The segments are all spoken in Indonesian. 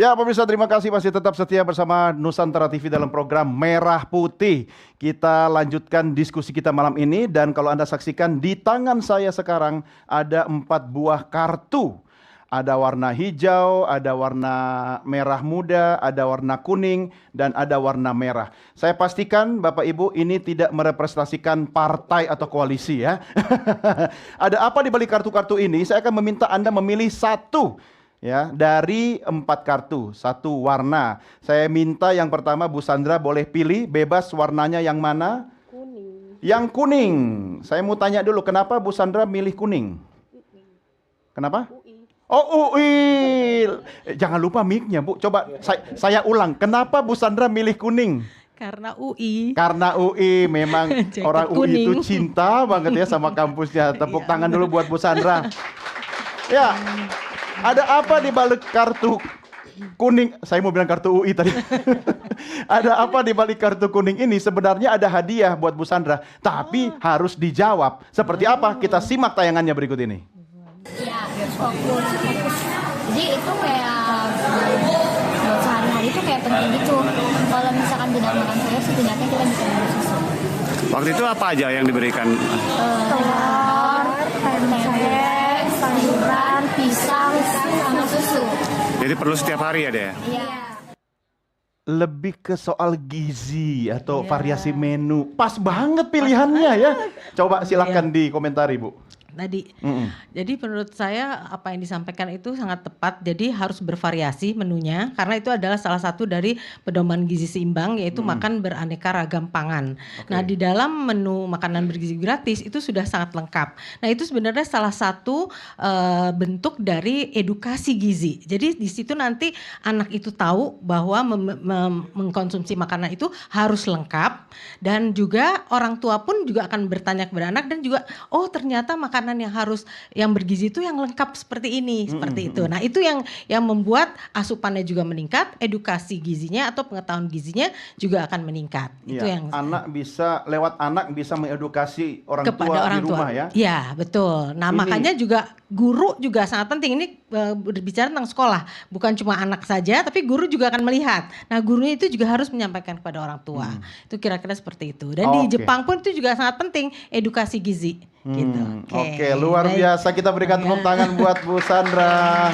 Ya, pemirsa, terima kasih masih tetap setia bersama Nusantara TV dalam program Merah Putih. Kita lanjutkan diskusi kita malam ini, dan kalau Anda saksikan di tangan saya sekarang ada 4 buah kartu. Ada warna hijau, ada warna merah muda, ada warna kuning, dan ada warna merah. Saya pastikan Bapak Ibu ini tidak merepresentasikan partai atau koalisi ya. Ada apa di balik kartu-kartu ini? Saya akan meminta Anda memilih satu ya dari 4 kartu, satu warna. Saya minta yang pertama Bu Sandra boleh pilih bebas warnanya yang mana? Kuning. Yang kuning. Saya mau tanya dulu, kenapa Bu Sandra milih kuning? Kenapa? UI. Oh, UI. Jangan lupa mic-nya, Bu. Coba saya ulang. Kenapa Bu Sandra milih kuning? Karena UI. Karena UI, memang Jaket orang UI itu kuning. cinta banget ya sama kampusnya. Tepuk tangan dulu buat Bu Sandra. Ya, ada apa di balik kartu kuning? Saya mau bilang kartu UI tadi. Ada apa di balik kartu kuning ini? Sebenarnya ada hadiah buat Bu Sandra, tapi harus dijawab. Seperti apa? Kita simak tayangannya berikut ini. Ya, fokus. Jadi itu kayak buat sehari-hari itu kayak penting gitu. Kalau misalkan tidak makan sayur, setidaknya kita bisa minum susu. Waktu itu apa aja yang diberikan? Telur, tempe, sayuran, pisang, sama susu. Jadi perlu setiap hari ya, Dea? Iya. Lebih ke soal gizi atau variasi menu. Pas banget pilihannya ya. Coba silakan dikomentari, Bu. Tadi. Jadi menurut saya apa yang disampaikan itu sangat tepat. Jadi harus bervariasi menunya karena itu adalah salah satu dari pedoman gizi seimbang, yaitu makan beraneka ragam pangan. Nah, di dalam menu makanan bergizi gratis itu sudah sangat lengkap. Nah, itu sebenarnya salah satu bentuk dari edukasi gizi. Jadi di situ nanti anak itu tahu bahwa mengkonsumsi makanan itu harus lengkap, dan juga orang tua pun juga akan bertanya kepada anak, dan juga oh ternyata makanan yang bergizi itu yang lengkap seperti ini, seperti itu. Nah, itu yang membuat asupannya juga meningkat, edukasi gizinya atau pengetahuan gizinya juga akan meningkat. Itu yang anak bisa mengedukasi orang kepada tua orang di rumah tua. ya. Iya, betul. Nah, makanya juga guru juga sangat penting. Ini berbicara tentang sekolah, bukan cuma anak saja, tapi guru juga akan melihat. Nah, gurunya itu juga harus menyampaikan kepada orang tua. Itu kira-kira seperti itu. Dan di Jepang pun itu juga sangat penting edukasi gizi. Gitu. Oke, luar biasa. Kita berikan tepuk tangan buat Bu Sandra.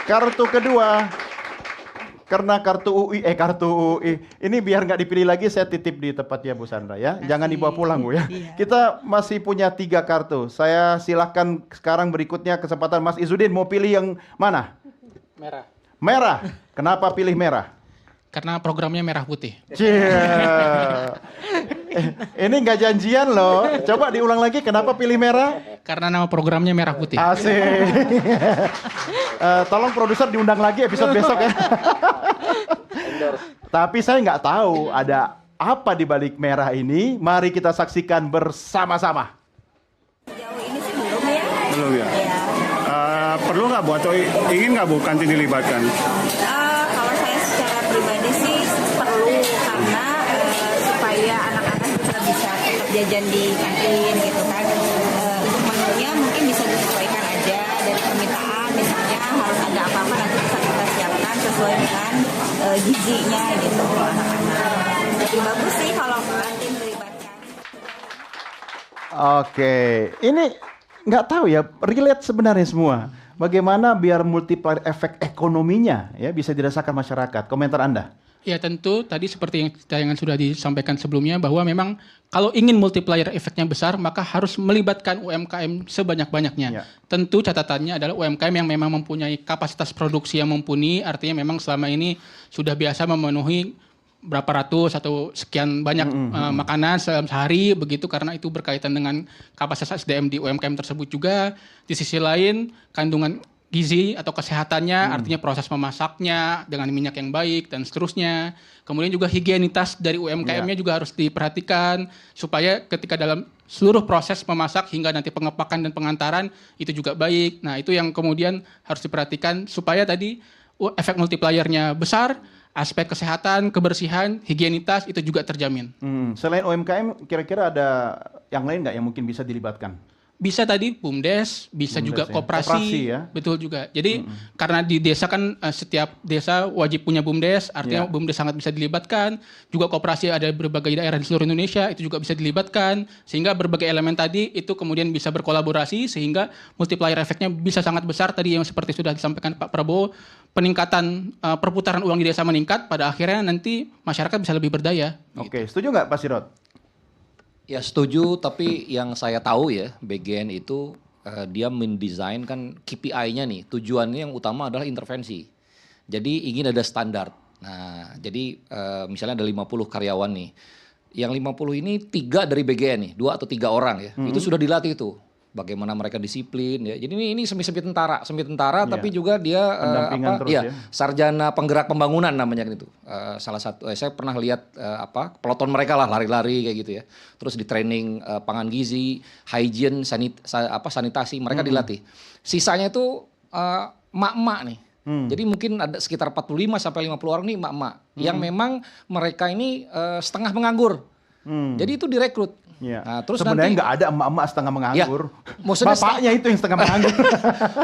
Kartu kedua. Karena kartu UI. Ini biar nggak dipilih lagi, saya titip di tempatnya Bu Sandra ya. Jangan dibawa pulang, Bu ya. Kita masih punya 3 kartu. Saya silahkan sekarang berikutnya kesempatan Mas Izudin, mau pilih yang mana? Merah. Merah. Kenapa pilih merah? Karena programnya merah putih. Ini nggak janjian loh. Coba diulang lagi, kenapa pilih merah? Karena nama programnya merah putih. Asik. Tolong produser diundang lagi episode besok ya. Tapi saya nggak tahu ada apa di balik merah ini. Mari kita saksikan bersama-sama. Jauh ini sih belum ya. Belum ya? Perlu nggak Bu atau ingin nggak Bu kantin dilibatkan? Kalau saya secara pribadi sih perlu, karena supaya anak-anak juga bisa tetap jajan di kantin gitu kan. Untuk menunya mungkin bisa disesuaikan aja dari permintaan, misalnya harus ada apa-apa nanti bisa kita siapkan sesuai dengan gizinya gitu anak-anak. Jadi bagus sih kalau kantin dilibatkan. Oke, ini nggak tahu ya, relate sebenarnya semua. Bagaimana biar multiplier efek ekonominya ya bisa dirasakan masyarakat. Komentar Anda? Ya tentu tadi seperti yang tayangan sudah disampaikan sebelumnya, bahwa memang kalau ingin multiplier efeknya besar maka harus melibatkan UMKM sebanyak-banyaknya. Ya. Tentu catatannya adalah UMKM yang memang mempunyai kapasitas produksi yang mumpuni, artinya memang selama ini sudah biasa memenuhi berapa ratus atau sekian banyak makanan sehari begitu, karena itu berkaitan dengan kapasitas SDM di UMKM tersebut juga. Di sisi lain kandungan gizi atau kesehatannya, artinya proses memasaknya dengan minyak yang baik dan seterusnya. Kemudian juga higienitas dari UMKM-nya juga harus diperhatikan supaya ketika dalam seluruh proses memasak hingga nanti pengepakan dan pengantaran itu juga baik. Nah, itu yang kemudian harus diperhatikan supaya tadi efek multipliernya besar. Aspek kesehatan, kebersihan, higienitas itu juga terjamin. Selain UMKM, kira-kira ada yang lain nggak yang mungkin bisa dilibatkan? Bisa tadi BUMDes, bisa BUMDes juga ya. koperasi, Koperasi ya. betul juga. Jadi karena di desa kan setiap desa wajib punya BUMDes, artinya Ya. BUMDes sangat bisa dilibatkan. Juga koperasi ada berbagai daerah di seluruh Indonesia, itu juga bisa dilibatkan. Sehingga berbagai elemen tadi itu kemudian bisa berkolaborasi sehingga multiplier efeknya bisa sangat besar tadi yang seperti sudah disampaikan Pak Prabowo. Peningkatan perputaran uang di desa meningkat, pada akhirnya nanti masyarakat bisa lebih berdaya. Oke, setuju nggak Pak Sirot? Ya setuju, tapi yang saya tahu ya BGN itu dia mendesain kan KPI-nya nih, tujuannya yang utama adalah intervensi. Jadi ingin ada standar. Nah, jadi misalnya ada 50 karyawan nih. Yang 50 ini 3 dari BGN nih, 2 atau 3 orang ya. Itu sudah dilatih tuh. Bagaimana mereka disiplin ya. Jadi ini semi tentara Iya. tapi juga dia Pendampingan terus ya. sarjana penggerak pembangunan namanya gitu. Salah satu saya pernah lihat peloton mereka lah lari-lari kayak gitu ya. Terus di training pangan gizi, hygiene, sanitasi mereka dilatih. Sisanya itu emak-emak nih. Jadi mungkin ada sekitar 45 sampai 50 orang nih emak-emak yang memang mereka ini setengah menganggur. Jadi itu direkrut. Ya. Nah, terus sebenarnya nanti nggak ada emak-emak setengah menganggur. maksudnya Bapaknya itu yang setengah menganggur.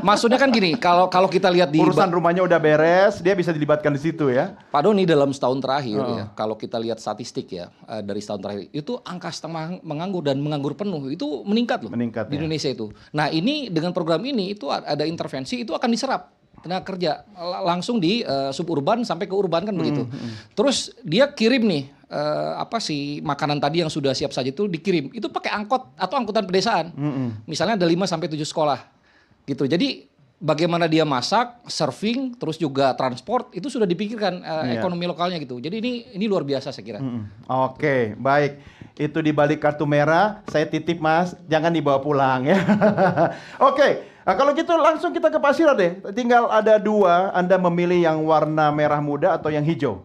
maksudnya kan gini, kalau kita lihat di Urusan rumahnya udah beres, dia bisa dilibatkan di situ ya. Pak Doni dalam setahun terakhir ya, kalau kita lihat statistik ya dari setahun terakhir itu angka setengah menganggur dan menganggur penuh itu meningkat loh Meningkat, di ya. Indonesia itu. Nah ini dengan program ini itu ada intervensi itu akan diserap tenaga kerja langsung di suburban sampai ke urban kan begitu. Terus dia kirim nih si makanan tadi yang sudah siap saji itu dikirim itu pakai angkot atau angkutan pedesaan. Misalnya ada 5 sampai 7 sekolah gitu. Jadi bagaimana dia masak, serving, terus juga transport itu sudah dipikirkan ekonomi lokalnya gitu. Jadi ini luar biasa saya kira. Oke, baik. Itu di balik kartu merah, saya titip Mas, jangan dibawa pulang ya. Oke, nah, kalau gitu langsung kita ke Pak Sirot deh. Tinggal ada 2, Anda memilih yang warna merah muda atau yang hijau?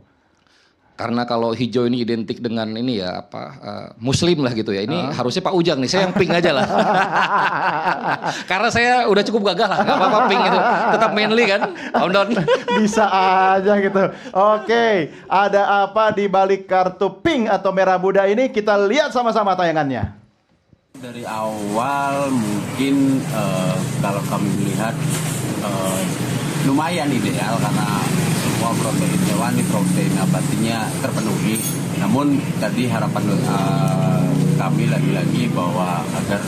Karena kalau hijau ini identik dengan ini ya Muslim lah gitu ya. Ini harusnya Pak Ujang nih. Saya yang pink aja lah. Karena saya udah cukup gagah lah. Gak apa-apa pink itu. Tetap manly kan. Don. Bisa aja gitu. Oke, ada apa di balik kartu pink atau merah muda ini? Kita lihat sama-sama tayangannya. Dari awal mungkin kalau kami melihat lumayan ideal karena semua protein hewani, protein nabatinya terpenuhi. Namun tadi harapan kami lagi-lagi bahwa agar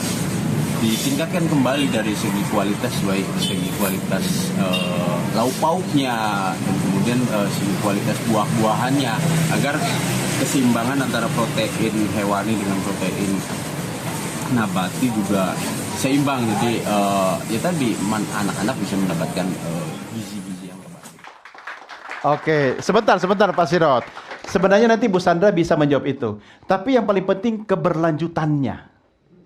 ditingkatkan kembali dari segi kualitas, baik segi kualitas lauk pauknya dan kemudian segi kualitas buah-buahannya, agar keseimbangan antara protein hewani dengan protein nabati juga seimbang. Jadi ya tadi anak-anak bisa mendapatkan gizi-gizi yang terbaik. Oke, sebentar Pak Sirot. Sebenarnya nanti Bu Sandra bisa menjawab itu. Tapi yang paling penting keberlanjutannya.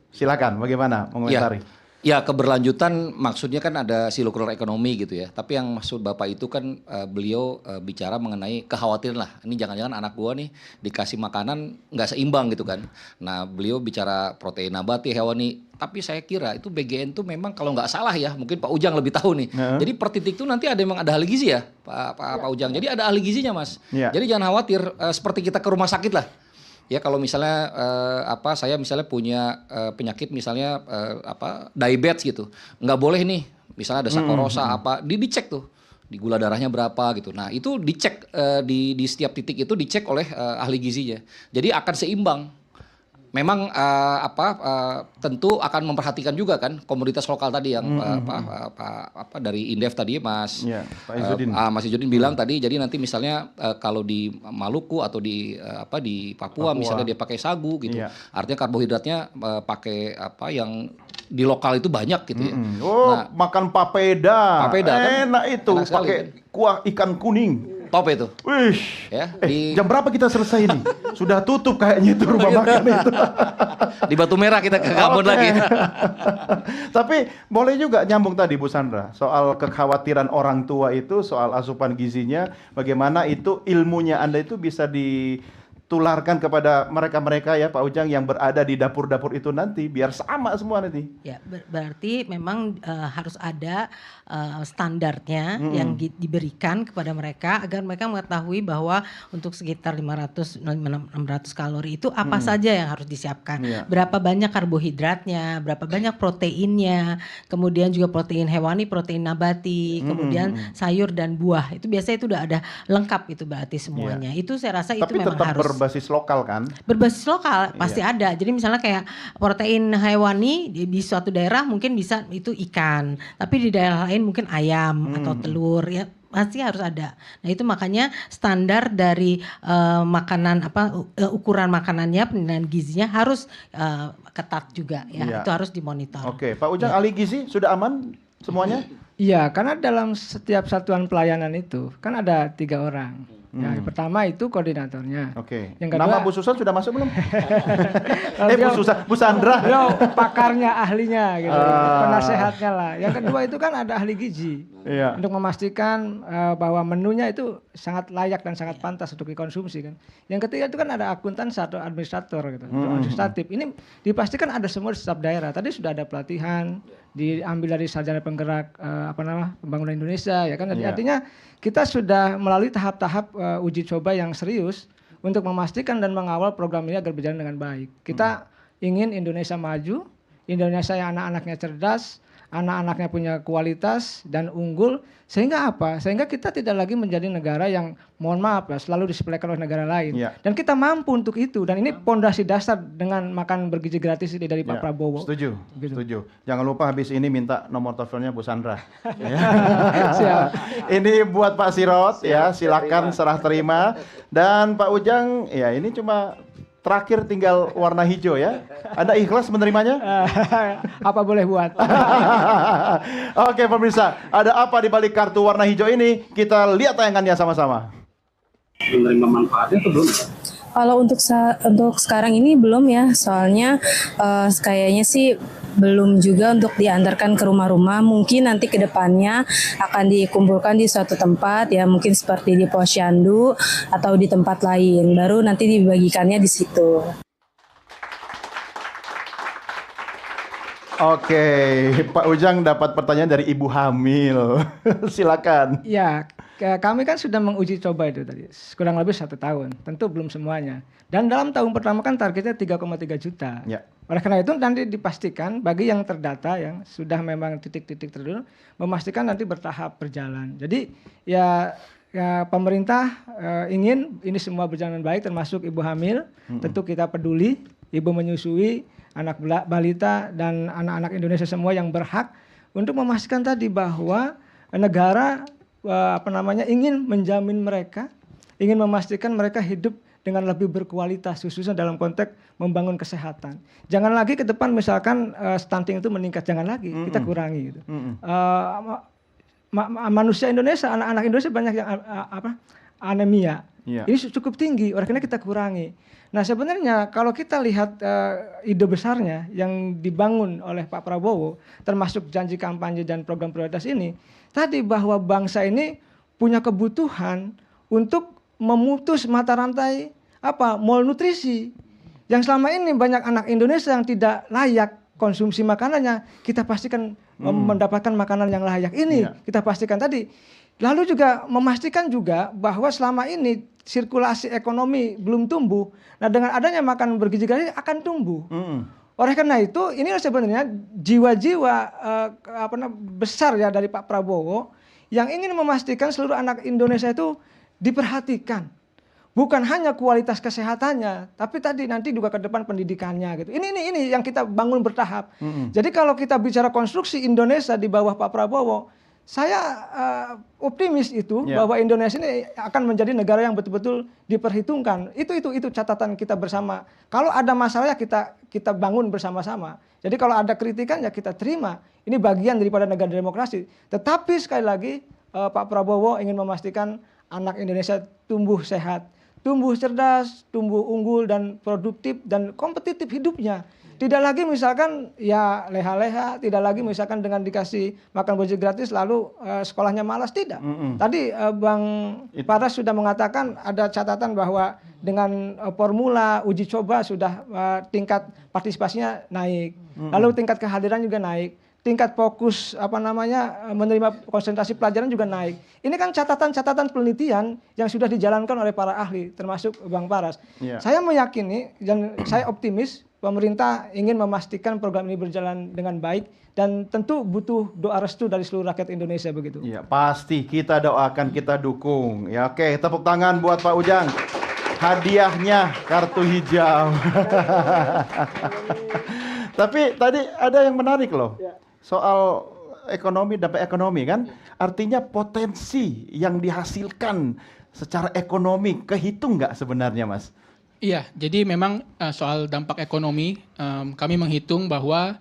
Silakan, bagaimana mengomentari? Ya keberlanjutan maksudnya kan ada circular ekonomi gitu ya. Tapi yang maksud Bapak itu kan beliau bicara mengenai kekhawatiran lah. Ini jangan-jangan anak gua nih dikasih makanan nggak seimbang gitu kan. Nah beliau bicara protein nabati, hewani. Tapi saya kira itu BGN tuh memang kalau nggak salah ya, mungkin Pak Ujang lebih tahu nih. Jadi per titik itu nanti memang ada ahli gizi ya Pak Ujang. Jadi ada ahli gizinya Mas. Jadi jangan khawatir seperti kita ke rumah sakit lah. Ya kalau misalnya saya misalnya punya penyakit misalnya diabetes gitu, nggak boleh nih misalnya ada sakorosa dicek tuh di gula darahnya berapa gitu. Nah itu dicek di setiap titik itu dicek oleh ahli gizinya. Jadi akan seimbang. Memang tentu akan memperhatikan juga kan komoditas lokal tadi yang dari Indef tadi Mas Mas Izudin bilang tadi. Jadi nanti misalnya kalau di Maluku atau di Papua misalnya dia pakai sagu gitu, artinya karbohidratnya pakai yang di lokal itu banyak gitu ya. Makan papeda kan enak itu, enak sekali, pakai kuah ikan kuning. Top itu. Wih. Ya, jam berapa kita selesai ini? Sudah tutup kayaknya itu rumah makan itu. Di Batu Merah kita ke Kambon lagi. Tapi boleh juga nyambung tadi Bu Sandra soal kekhawatiran orang tua itu soal asupan gizinya, bagaimana itu ilmunya Anda itu bisa tularkan kepada mereka-mereka ya Pak Ujang yang berada di dapur-dapur itu nanti biar sama semua nanti. Ya, berarti memang harus ada standarnya yang diberikan kepada mereka agar mereka mengetahui bahwa untuk sekitar 500-600 kalori itu apa saja yang harus disiapkan. Iya. Berapa banyak karbohidratnya, berapa banyak proteinnya, kemudian juga protein hewani, protein nabati, kemudian sayur dan buah. Itu biasanya itu udah ada lengkap itu berarti semuanya. Itu saya rasa itu Tapi memang tetap harus berbasis lokal kan? berbasis lokal pasti ada. Jadi misalnya kayak protein hewani di suatu daerah mungkin bisa itu ikan, tapi di daerah lain mungkin ayam atau telur ya pasti harus ada. Nah itu makanya standar dari makanan ukuran makanannya, penilaian gizinya harus ketat juga ya. Iya. Itu harus dimonitor. Oke, Pak Ujang, ahli gizi sudah aman semuanya? Iya, karena dalam setiap satuan pelayanan itu kan ada 3 orang. Ya, yang pertama itu koordinatornya. Oke. Yang kedua, Nama Bu Susan sudah masuk belum? Bu Sandra. Beliau pakarnya, ahlinya gitu, penasehatnya lah. Yang kedua itu kan ada ahli gizi. Iya. Untuk memastikan bahwa menunya itu sangat layak dan sangat pantas untuk dikonsumsi kan. Yang ketiga itu kan ada akuntan atau administrator gitu, administratif. Ini dipastikan ada semua di setiap daerah. Tadi sudah ada pelatihan, diambil dari sarjana penggerak pembangunan Indonesia ya kan. Jadi artinya kita sudah melalui tahap-tahap uji coba yang serius untuk memastikan dan mengawal program ini agar berjalan dengan baik. Kita ingin Indonesia maju, Indonesia yang anak-anaknya cerdas, anak-anaknya punya kualitas dan unggul, sehingga apa? Sehingga kita tidak lagi menjadi negara yang mohon maaf ya selalu disepelekan oleh negara lain. Ya. Dan kita mampu untuk itu, dan ini pondasi dasar dengan makan bergizi gratis ini dari Pak Prabowo. Setuju, setuju. Jangan lupa habis ini minta nomor teleponnya Bu Sandra. Siap. Ini buat Pak Sirot ya, silakan serah terima. Dan Pak Ujang, ya ini cuma terakhir tinggal warna hijau ya. Anda ikhlas menerimanya? Apa boleh buat? Oke pemirsa, ada apa di balik kartu warna hijau ini? Kita lihat tayangannya sama-sama. Menerima manfaatnya atau belum? Kalau untuk sekarang ini belum ya, soalnya kayaknya sih belum juga untuk diantarkan ke rumah-rumah. Mungkin nanti ke depannya akan dikumpulkan di suatu tempat ya, mungkin seperti di posyandu atau di tempat lain. Baru nanti dibagikannya di situ. Oke, Pak Ujang dapat pertanyaan dari ibu hamil. Silakan. Ya, kami kan sudah menguji coba itu tadi, kurang lebih 1 tahun. Tentu belum semuanya. Dan dalam tahun pertama kan targetnya 3,3 juta. Ya. Oleh karena itu nanti dipastikan bagi yang terdata yang sudah memang titik-titik tertentu, memastikan nanti bertahap berjalan. Jadi ya pemerintah ingin ini semua berjalan baik, termasuk ibu hamil. Tentu kita peduli, ibu menyusui, anak balita dan anak-anak Indonesia semua yang berhak untuk memastikan tadi bahwa negara ingin menjamin mereka, ingin memastikan mereka hidup dengan lebih berkualitas, khususnya dalam konteks membangun kesehatan. Jangan lagi ke depan misalkan stunting itu meningkat, jangan lagi, kita kurangi gitu. Manusia Indonesia, anak-anak Indonesia banyak yang anemia. Iya. Ini cukup tinggi, oleh karena kita kurangi. Nah sebenarnya kalau kita lihat ide besarnya yang dibangun oleh Pak Prabowo, termasuk janji kampanye dan program prioritas ini, tadi bahwa bangsa ini punya kebutuhan untuk memutus mata rantai malnutrisi. Yang selama ini banyak anak Indonesia yang tidak layak konsumsi makanannya, kita pastikan mendapatkan makanan yang layak. Ini kita pastikan tadi. Lalu juga memastikan juga bahwa selama ini sirkulasi ekonomi belum tumbuh. Nah dengan adanya makanan bergizi gratis akan tumbuh. Oleh karena itu ini sebenarnya jiwa-jiwa besar ya dari Pak Prabowo yang ingin memastikan seluruh anak Indonesia itu diperhatikan. Bukan hanya kualitas kesehatannya, tapi tadi nanti juga ke depan pendidikannya gitu. Ini yang kita bangun bertahap. Jadi kalau kita bicara konstruksi Indonesia di bawah Pak Prabowo, saya optimis itu bahwa Indonesia ini akan menjadi negara yang betul-betul diperhitungkan. Itu catatan kita bersama. Kalau ada masalah ya kita bangun bersama-sama. Jadi kalau ada kritikan ya kita terima. Ini bagian daripada negara demokrasi. Tetapi sekali lagi Pak Prabowo ingin memastikan anak Indonesia tumbuh sehat, tumbuh cerdas, tumbuh unggul dan produktif dan kompetitif hidupnya. Tidak lagi misalkan ya leha-leha, tidak lagi misalkan dengan dikasih makan bergizi gratis lalu sekolahnya malas, tidak. Tadi Bang Paras sudah mengatakan ada catatan bahwa dengan formula uji coba sudah tingkat partisipasinya naik. Lalu tingkat kehadiran juga naik. Tingkat fokus menerima konsentrasi pelajaran juga naik. Ini kan catatan-catatan penelitian yang sudah dijalankan oleh para ahli, termasuk Bang Paras. Yeah. Saya meyakini dan saya optimis pemerintah ingin memastikan program ini berjalan dengan baik dan tentu butuh doa restu dari seluruh rakyat Indonesia begitu. Ya, pasti kita doakan, kita dukung. Ya, oke, tepuk tangan buat Pak Ujang. Hadiahnya kartu hijau. Tapi tadi ada yang menarik loh. Soal ekonomi, dampak ekonomi kan. Artinya potensi yang dihasilkan secara ekonomi kehitung nggak sebenarnya, Mas? Iya, jadi memang soal dampak ekonomi kami menghitung bahwa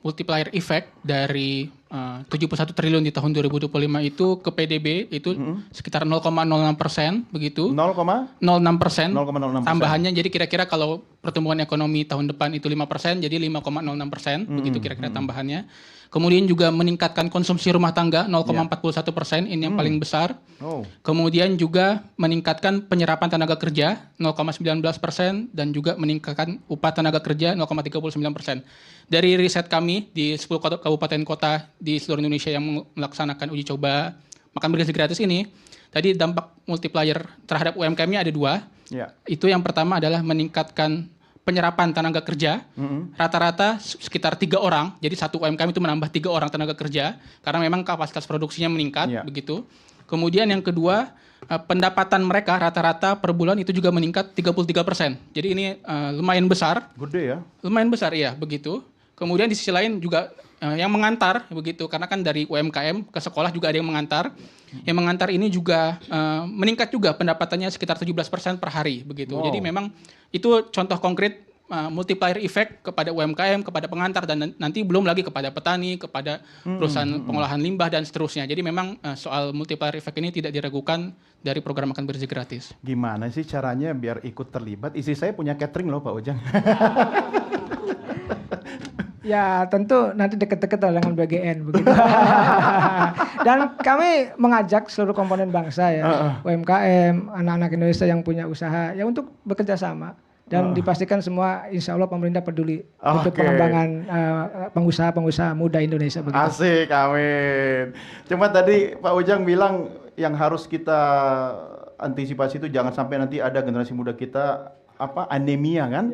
multiplier effect dari 71 triliun di tahun 2025 itu ke PDB itu sekitar 0,06% begitu. 0,06%. 0,06%. Tambahannya jadi kira-kira kalau pertumbuhan ekonomi tahun depan itu 5%, jadi 5,06%, begitu kira-kira tambahannya. Kemudian juga meningkatkan konsumsi rumah tangga 0,41%, ini yang paling besar. Kemudian juga meningkatkan penyerapan tenaga kerja 0,19% dan juga meningkatkan upah tenaga kerja 0,39%. Dari riset kami di 10 kabupaten kota di seluruh Indonesia yang melaksanakan uji coba makan bergizi gratis ini, tadi dampak multiplier terhadap UMKM-nya ada 2. Itu yang pertama adalah meningkatkan penyerapan tenaga kerja, rata-rata sekitar 3 orang, jadi satu UMKM itu menambah 3 orang tenaga kerja, karena memang kapasitas produksinya meningkat, begitu. Kemudian yang kedua, pendapatan mereka rata-rata per bulan itu juga meningkat 33%. Jadi ini lumayan besar. Gede ya? Lumayan besar, ya, begitu. Kemudian di sisi lain juga yang mengantar, begitu, karena kan dari UMKM ke sekolah juga ada yang mengantar. Yang mengantar ini juga meningkat juga pendapatannya sekitar 17% per hari, begitu. Jadi memang itu contoh konkret multiplier effect kepada UMKM, kepada pengantar, dan nanti belum lagi kepada petani, kepada perusahaan pengolahan limbah dan seterusnya. Jadi memang soal multiplier effect ini tidak diragukan dari program makan bergizi gratis. Gimana sih caranya biar ikut terlibat? Istri saya punya catering loh, Pak Ujang. Ya tentu nanti deket-deket lah dengan BGN begitu. Dan kami mengajak seluruh komponen bangsa ya, UMKM, anak-anak Indonesia yang punya usaha ya untuk bekerja sama dan dipastikan semua insya Allah pemerintah peduli untuk pengembangan pengusaha-pengusaha muda Indonesia begitu. Asik, amin. Cuma tadi Pak Ujang bilang yang harus kita antisipasi itu jangan sampai nanti ada generasi muda kita anemia kan?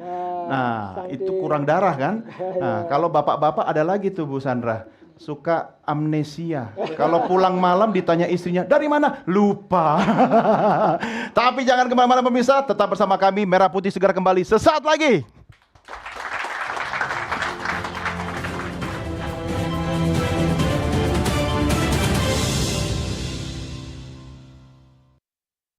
Nah, itu kurang darah kan? Nah, kalau bapak-bapak ada lagi tuh Bu Sandra, suka amnesia. Kalau pulang malam ditanya istrinya, dari mana? Lupa. Tapi jangan kemana-mana pemirsa, tetap bersama kami, Merah Putih segera kembali sesaat lagi.